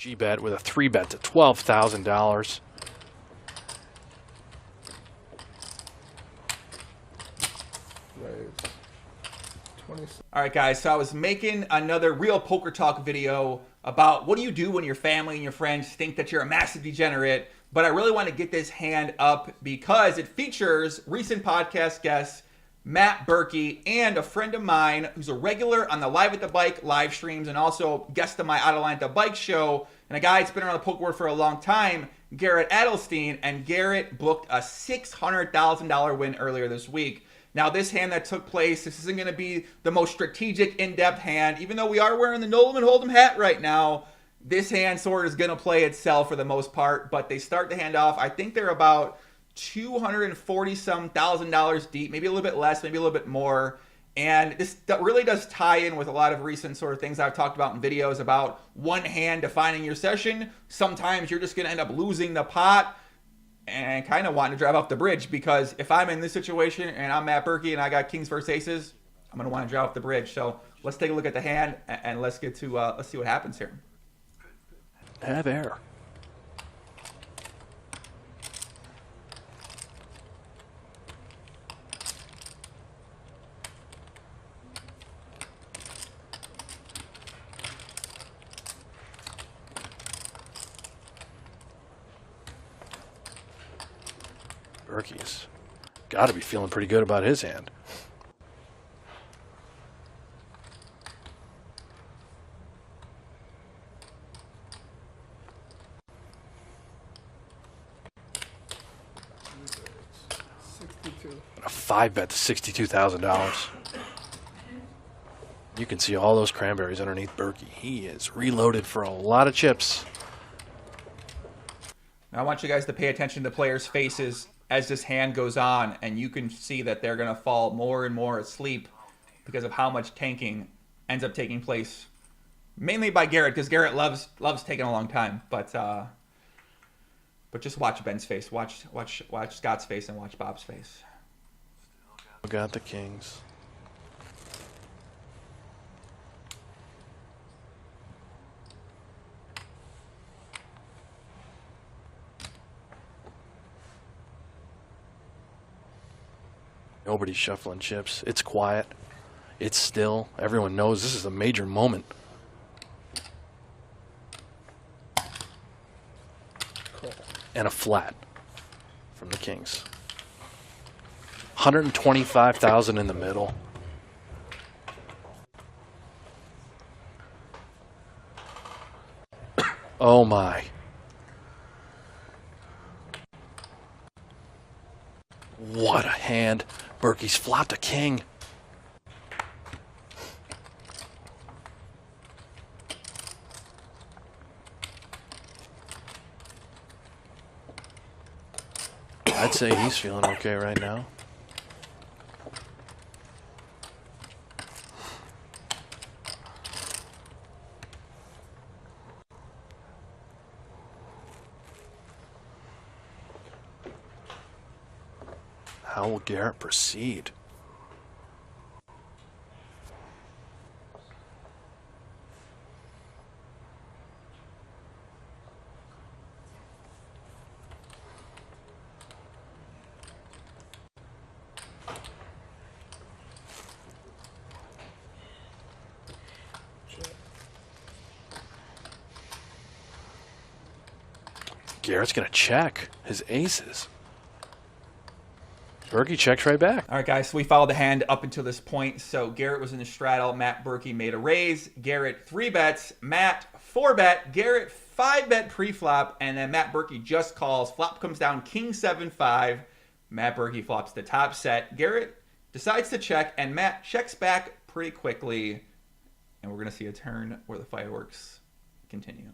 G-bet with a 3-bet to $12,000. All right, guys, so I was making another Real Poker Talk video about what do you do when your family and your friends think that you're a massive degenerate, but I really want to get this hand up because it features recent podcast guest Matt Berkey and a friend of mine who's a regular on the Live at the Bike live streams and also guest on my Adelstein at the Bike show, and a guy that's been around the poker world for a long time, Garrett Adelstein, and Garrett booked a $600,000 win earlier this week. Now, this hand that took place, this isn't going to be the most strategic, in-depth hand. Even though we are wearing the Nolan Hold'em hat right now, this hand sort of is going to play itself for the most part. But they start the hand off. I think they're about $240-some thousand deep, maybe a little bit less, maybe a little bit more. And this really does tie in with a lot of recent sort of things I've talked about in videos about one hand defining your session. Sometimes you're just going to end up losing the pot and kind of wanting to drive off the bridge, because if I'm in this situation and I'm Matt Berkey and I got kings versus aces, I'm going to want to drive off the bridge. So let's take a look at the hand and let's get to let's see what happens here. Have air. Berkey's got to be feeling pretty good about his hand. A 5-bet to $62,000. You can see all those cranberries underneath Berkey. He is reloaded for a lot of chips. Now I want you guys to pay attention to the players' faces as this hand goes on, and you can see that they're going to fall more and more asleep because of how much tanking ends up taking place, mainly by Garrett, because Garrett loves taking a long time. But just watch Ben's face, watch Scott's face, and watch Bob's face. Got the kings. Nobody's shuffling chips. It's quiet. It's still. Everyone knows this is a major moment. Cool. And a flat from the kings. 125,000 in the middle. Oh my. What a hand. Berkey's flopped a king. I'd say he's feeling okay right now. How will Garrett proceed? Garrett's going to check his aces. Berkey checks right back. All right, guys, so we followed the hand up until this point. So Garrett was in the straddle. Matt Berkey made a raise. Garrett 3-bets. Matt 4-bet. Garrett 5-bet pre-flop. And then Matt Berkey just calls. Flop comes down king 7-5. Matt Berkey flops the top set. Garrett decides to check, and Matt checks back pretty quickly. And we're going to see a turn where the fireworks continue.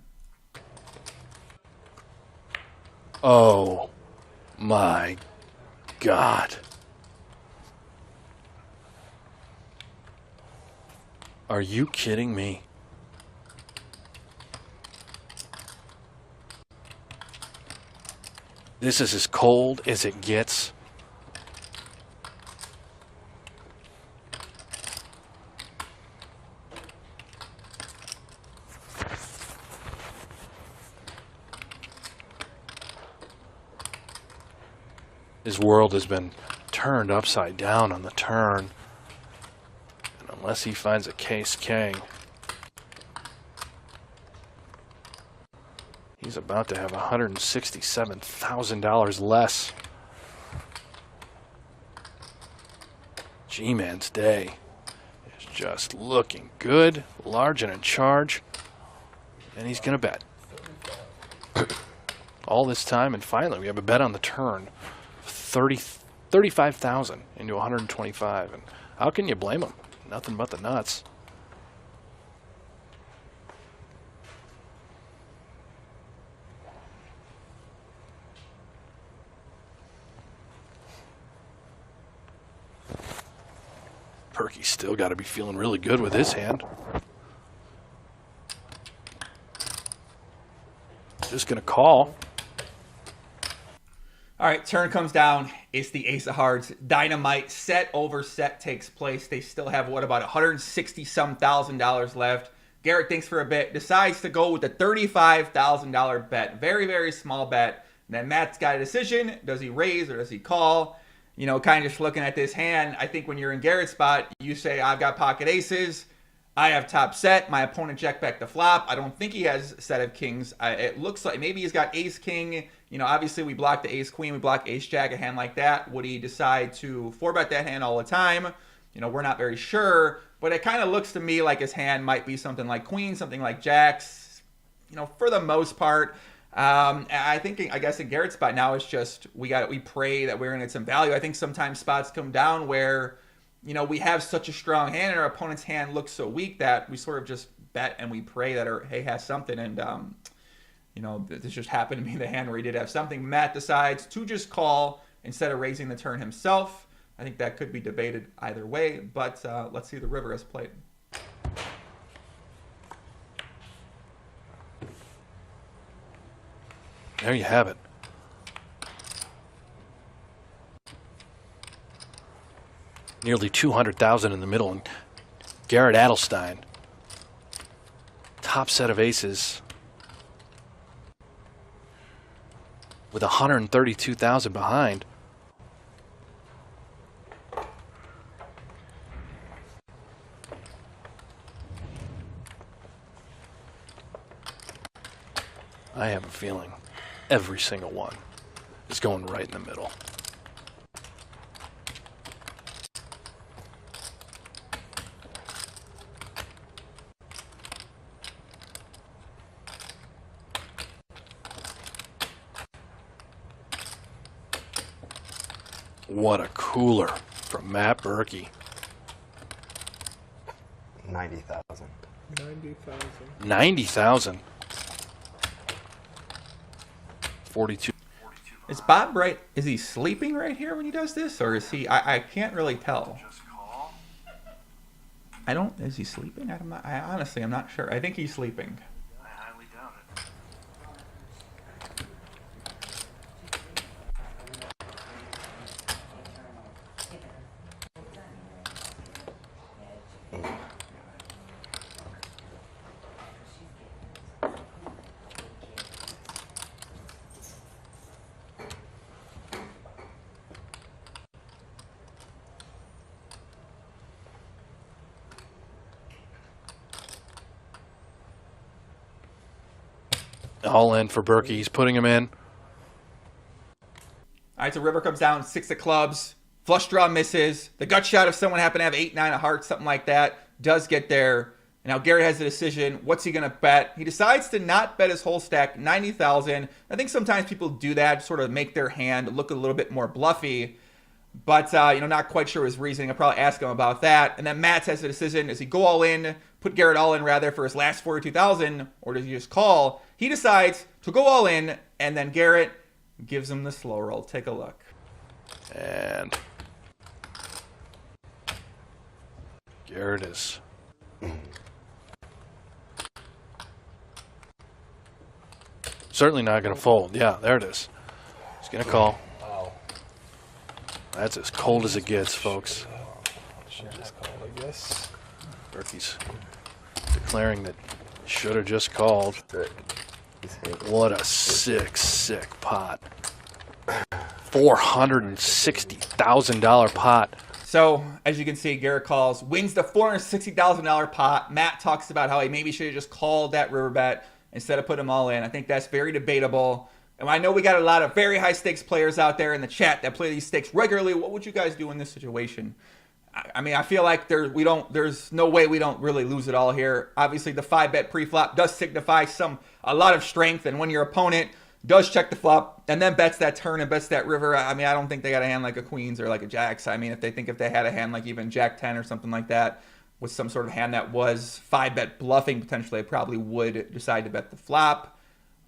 Oh, my God. Are you kidding me? This is as cold as it gets. His world has been turned upside down on the turn. And unless he finds a case king, he's about to have $167,000 less. G-Man's day is just looking good, large and in charge, and he's going to bet. All this time, and finally we have a bet on the turn. 35,000 into 125, and how can you blame him? Nothing but the nuts. Berkey's still got to be feeling really good with his hand. Just going to call. All right, turn comes down. It's the ace of hearts. Dynamite. Set over set takes place. They still have, what, about $160-some-thousand left. Garrett thinks for a bit, decides to go with the $35,000 bet. Very, very small bet. And then Matt's got a decision. Does he raise or does he call? You know, kind of just looking at this hand, I think when you're in Garrett's spot, you say, I've got pocket aces. I have top set. My opponent check back the flop. I don't think he has a set of kings. It looks like maybe he's got ace king. You know, obviously we block the ace queen. We block ace jack, a hand like that. Would he decide to 4-bet that hand all the time? You know, we're not very sure. But it kind of looks to me like his hand might be something like queen, something like jacks. You know, for the most part. I guess in Garrett's spot now it's just we pray that we're going to get some value. I think sometimes spots come down where, you know, we have such a strong hand and our opponent's hand looks so weak that we sort of just bet and we pray that our hay has something. And, you know, this just happened to be the hand where he did have something. Matt decides to just call instead of raising the turn himself. I think that could be debated either way, but let's see the river has played. There you have it. Nearly 200,000 in the middle, and Garrett Adelstein, top set of aces, with 132,000 behind. I have a feeling every single one is going right in the middle. What a cooler from Matt Berkey. 90,000. 90,000. 42. Is Bob right? Is he sleeping right here when he does this? Or is he, I can't really tell. Is he sleeping? Honestly, I'm not sure. I think he's sleeping. I highly doubt it. All in for Berkey. He's putting him in. All right, so river comes down, 6 of clubs. Flush draw misses. The gut shot, if someone happened to have 8, 9 of hearts, something like that, does get there. And now Gary has a decision. What's he going to bet? He decides to not bet his whole stack, 90,000. I think sometimes people do that to sort of make their hand look a little bit more bluffy. But, you know, not quite sure his reasoning. I'll probably ask him about that. And then Matt has a decision. Does he go all in, put Garrett all in rather for his last 42,000, or does he just call? He decides to go all in, and then Garrett gives him the slow roll. Take a look. And Garrett is certainly not going to fold. Yeah, there it is. He's going to call. That's as cold as it gets, folks. Should just call, I guess. Berkey's declaring that should have just called. What a sick, sick pot. $460,000 pot. So, as you can see, Garrett calls, wins the $460,000 pot. Matt talks about how he maybe should have just called that river bet instead of put them all in. I think that's very debatable. And I know we got a lot of very high stakes players out there in the chat that play these stakes regularly. What would you guys do in this situation? I mean, I feel like there's no way we don't really lose it all here. Obviously, the 5-bet pre-flop does signify a lot of strength, and when your opponent does check the flop and then bets that turn and bets that river, I mean, I don't think they got a hand like a queens or like a jacks. I mean, if they had a hand like even jack 10 or something like that with some sort of hand that was 5-bet bluffing, potentially, they probably would decide to bet the flop.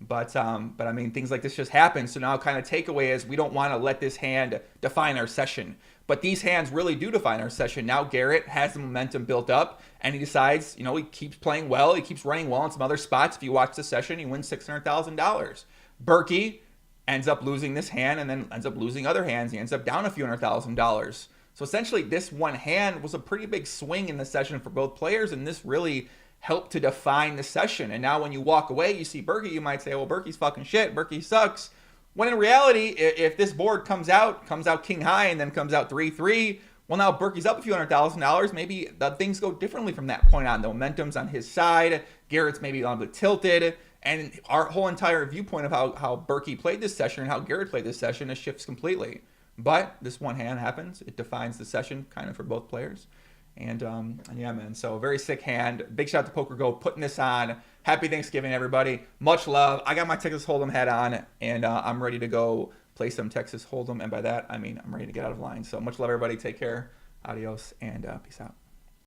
But I mean, things like this just happen. So now kind of takeaway is we don't want to let this hand define our session. But these hands really do define our session. Now Garrett has the momentum built up, and he decides, you know, he keeps playing well. He keeps running well in some other spots. If you watch the session, he wins $600,000. Berkey ends up losing this hand and then ends up losing other hands. He ends up down a few $100,000. So essentially, this one hand was a pretty big swing in the session for both players, and this really helped to define the session. And now when you walk away, you see Berkey, you might say, well, Berkey's fucking shit. Berkey sucks. When in reality, if this board comes out king high and then comes out 3-3, well, now Berkey's up a few $100,000. Maybe things go differently from that point on. The momentum's on his side. Garrett's maybe a little bit tilted. And our whole entire viewpoint of how Berkey played this session and how Garrett played this session shifts completely. But this one hand happens. It defines the session kind of for both players. And yeah, man, so very sick hand. Big shout out to Poker Go putting this on. Happy Thanksgiving, everybody. Much love. I got my Texas Hold'em hat on, and I'm ready to go play some Texas Hold'em. And by that, I mean I'm ready to get out of line. So much love, everybody. Take care. Adios, and peace out.